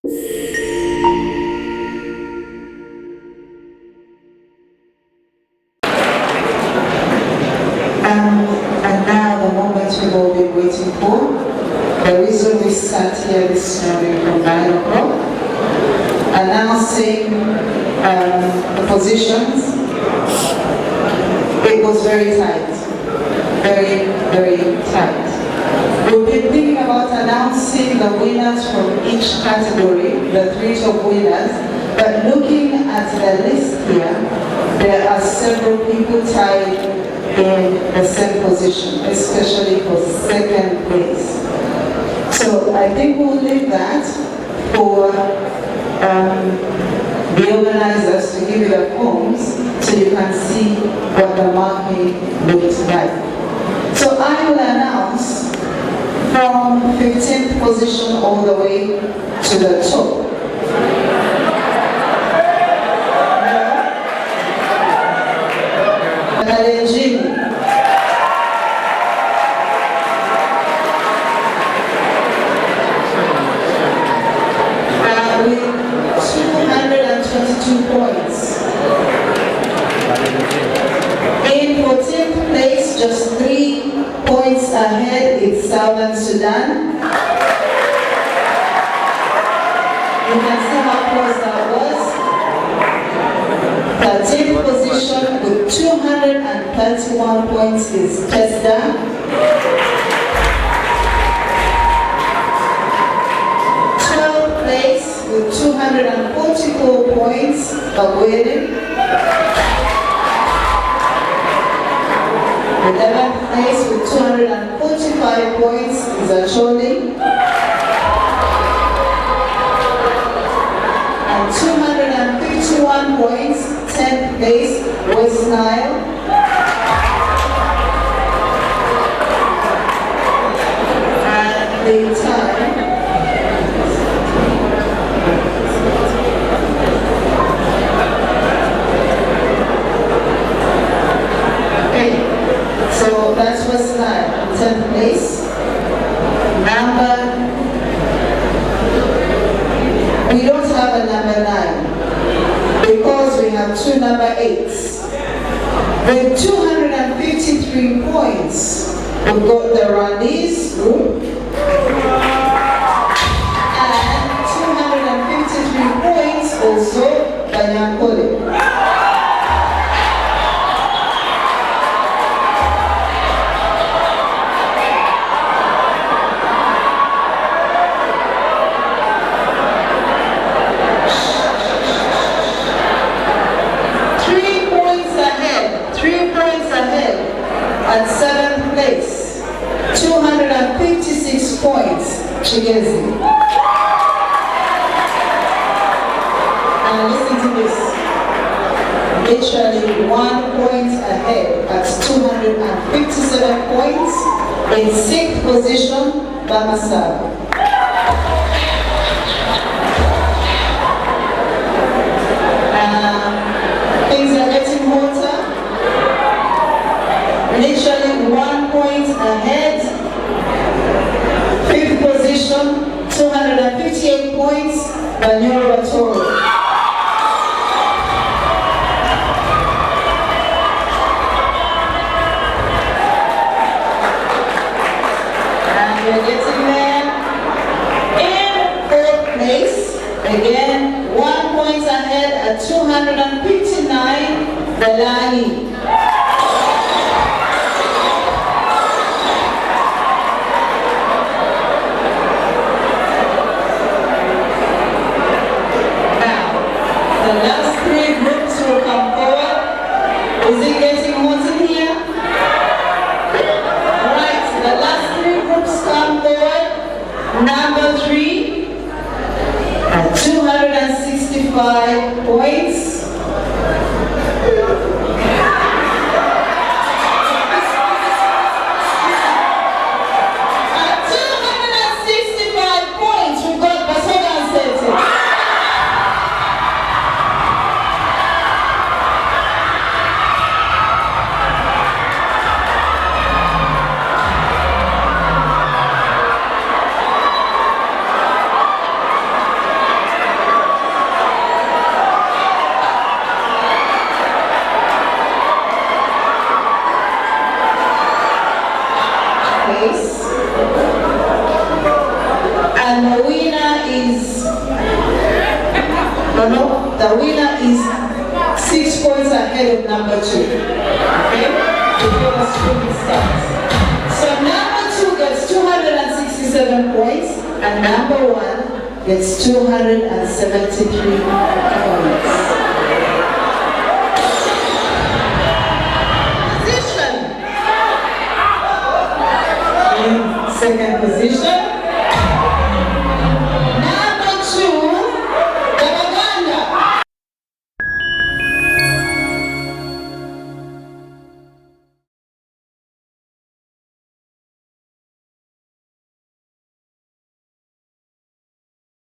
And now the moment we've all been waiting for. The reason we sat here this morning from 9 o'clock, announcing the positions. It was very tight, very, very tight. We've been thinking about announcing the winners from each category, the 3 top winners, but looking at the list here, there are several people tied in the same position, especially for second place. So I think we'll leave that for the organizers to give you the forms so you can see what the marking looks like. So I will announce from 15th position all the way to the top. Ndejje. With 222 points. In 14th place, just 3 points ahead, it's Southern Sudan. You can see how close that was. 13th position with 231 points is Sudan. 12th place with 244 points, Acoli. 11th place with 245 points is Acoli. And 251 points, 10th place, West Nile. And the time so that's West Nile, 10th place. We don't have a number 9 because we have 2 number 8s. With 253 points, we've got the Rwandese group and 253 points also by Acoli. At 7th place, 256 points, Chigezi. And listen to this, literally 1 point ahead at 257 points, in 6th position, Bamasab. Things are getting hotter. Literally 1 point ahead. 5th position, 258 points, Banyoro Batoro. And we're getting there. In 4th place, again, 1 point ahead at 259, Belani. The last 3 groups will come forward. Is it getting hot in here? Right, the last 3 groups come forward. Number 3 at 265 points. At 265 points, we've got Basoga State. ahead of number 2. Okay? Before the screen starts. So number 2 gets 267 points, and number 1 gets 273 points. Position. In second position.